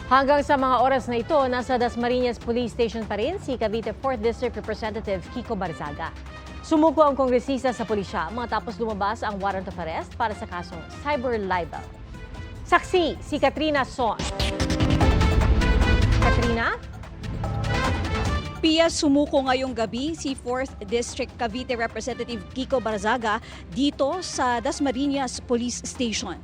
Hanggang sa mga oras na ito, nasa Dasmariñas Police Station pa rin si Cavite 4th District Representative Kiko Barzaga. Sumuko ang kongresista sa pulisya matapos lumabas ang warrant of arrest para sa kasong cyber libel. Saksi si Katrina Son. Katrina? Pia, sumuko ngayong gabi si 4th District Cavite Representative Kiko Barzaga dito sa Dasmariñas Police Station.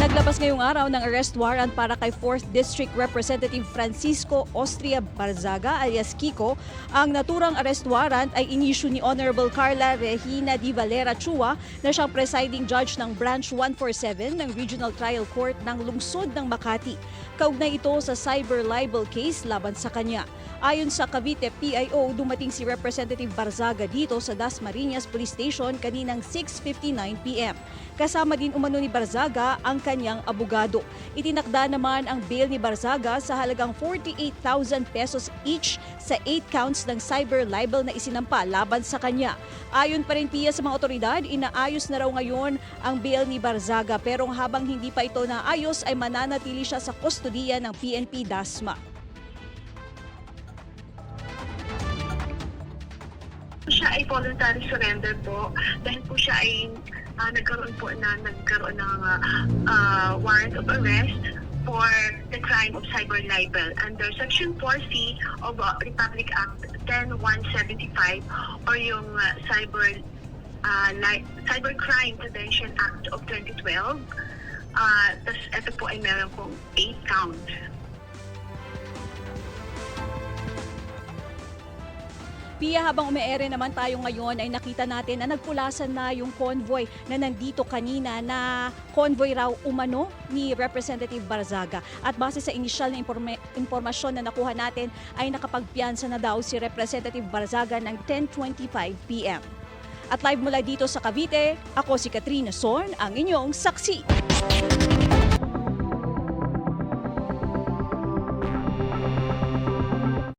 Naglabas ngayong araw ng arrest warrant para kay 4th District Representative Francisco Austria Barzaga alias Kiko. Ang naturang arrest warrant ay inisyu ni Honorable Carla Regina Di Valera Chua na siyang presiding judge ng Branch 147 ng Regional Trial Court ng Lungsod ng Makati. Kaugnay ito sa cyber libel case laban sa kanya. Ayon sa Cavite PIO, dumating si Representative Barzaga dito sa Dasmariñas Police Station kaninang 6:59 p.m. Kasama din umano ni Barzaga ang kanyang abogado. Itinakda naman ang bail ni Barzaga sa halagang 48,000 pesos each sa 8 counts ng cyber libel na isinampa laban sa kanya. Ayon pa rin Pia sa mga otoridad, inaayos na raw ngayon ang bail ni Barzaga pero habang hindi pa ito naayos ay mananatili siya sa kustodiya ng PNP Dasma. Siya ay voluntary surrender po dahil po siya ay nagkaroon ng warrant of arrest for the crime of cyber libel under Section 4C of Republic Act 10175 or yung Cybercrime Prevention Act of 2012. Tapos ito po ay meron pong 8 counts. Pia, habang umeere naman tayo ngayon ay nakita natin na nagpulasan na yung convoy na nandito kanina na convoy raw umano ni Representative Barzaga. At base sa inisyal na impormasyon na nakuha natin ay nakapagpiyansa na daw si Representative Barzaga ng 10:25 p.m. At live mula dito sa Cavite, ako si Katrina Son, ang inyong saksi.